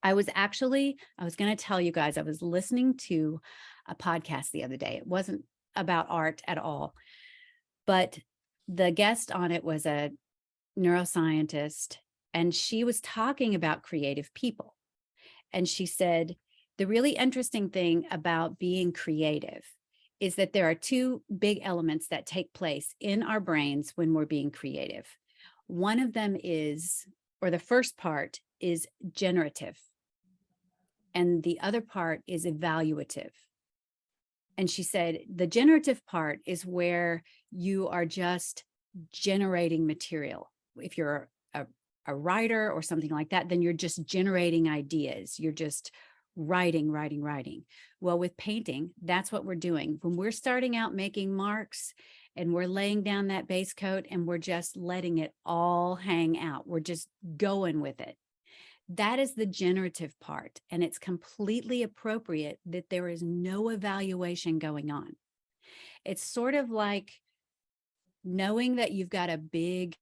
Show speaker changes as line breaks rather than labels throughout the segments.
I was going to tell you guys, I was listening to a podcast the other day. It wasn't about art at all, but the guest on it was a neuroscientist, and she was talking about creative people. And she said, the really interesting thing about being creative is that there are two big elements that take place in our brains when we're being creative. One of them is, or the first part is generative, and the other part is evaluative. And she said, the generative part is where you are just generating material. If you're a writer or something like that, then you're just generating ideas. You're just writing. Well, with painting, that's what we're doing. When we're starting out making marks and we're laying down that base coat and we're just letting it all hang out, we're just going with it. That is the generative part, and it's completely appropriate that there is no evaluation going on. It's sort of like knowing that you've got a big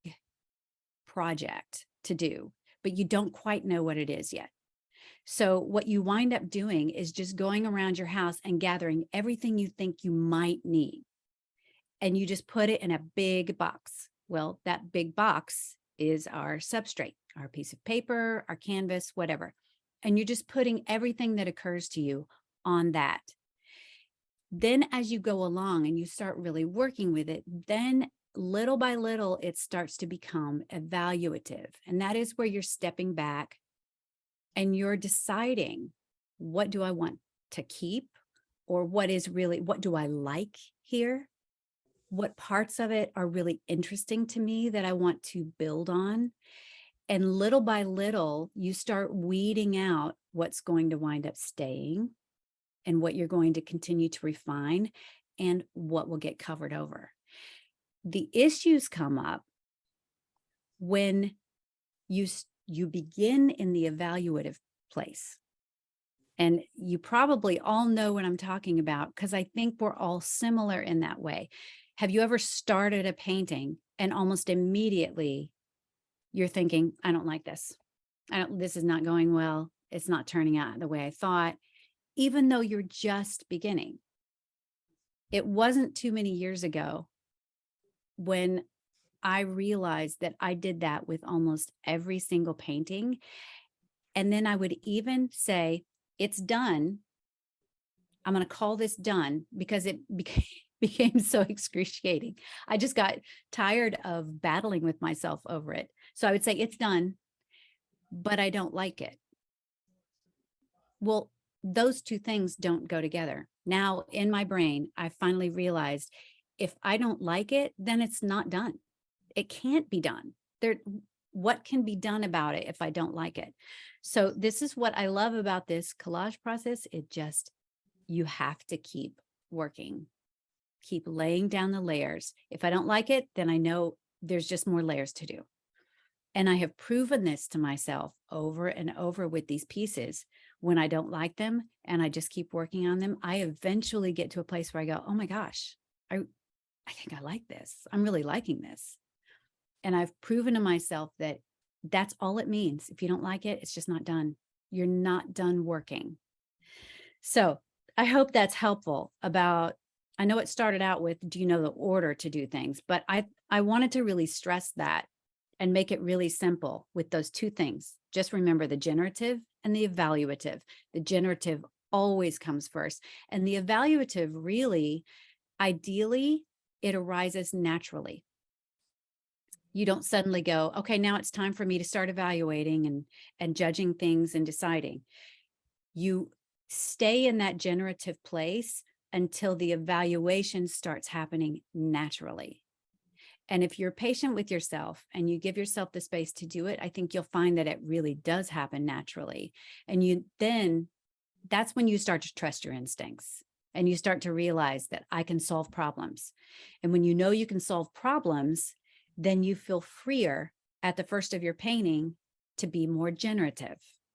project to do, but you don't quite know what it is yet. So what you wind up doing is just going around your house and gathering everything you think you might need, and you just put it in a big box. Well, that big box is our substrate, our piece of paper, our canvas, whatever. And you're just putting everything that occurs to you on that. Then as you go along and you start really working with it, then little by little, it starts to become evaluative. And that is where you're stepping back and you're deciding, what do I want to keep? Or what do I like here? What parts of it are really interesting to me that I want to build on? And little by little, you start weeding out what's going to wind up staying and what you're going to continue to refine and what will get covered over. The issues come up when you begin in the evaluative place. And you probably all know what I'm talking about, because I think we're all similar in that way. Have you ever started a painting and almost immediately you're thinking, I don't like this. This is not going well. It's not turning out the way I thought, even though you're just beginning. It wasn't too many years ago when I realized that I did that with almost every single painting. And then I would even say, it's done. I'm going to call this done, because it became so excruciating. I just got tired of battling with myself over it. So I would say, it's done, but I don't like it. Well, those two things don't go together. Now in my brain, I finally realized, if I don't like it, then it's not done. It can't be done. What can be done about it if I don't like it? So this is what I love about this collage process. You have to keep working, keep laying down the layers. If I don't like it, then I know there's just more layers to do. And I have proven this to myself over and over with these pieces. When I don't like them and I just keep working on them, I eventually get to a place where I go, oh my gosh, I think I like this. I'm really liking this. And I've proven to myself that that's all it means. If you don't like it, it's just not done. You're not done working. So I hope that's helpful. I know it started out with, do you know the order to do things? But I wanted to really stress that and make it really simple with those two things. Just remember the generative and the evaluative. The generative always comes first. And the evaluative, really, ideally, it arises naturally. You don't suddenly go, okay, now it's time for me to start evaluating and judging things and deciding. You stay in that generative place until the evaluation starts happening naturally. And if you're patient with yourself and you give yourself the space to do it, I think you'll find that it really does happen naturally. And that's when you start to trust your instincts and you start to realize that I can solve problems. And when you know you can solve problems, then you feel freer at the first of your painting to be more generative.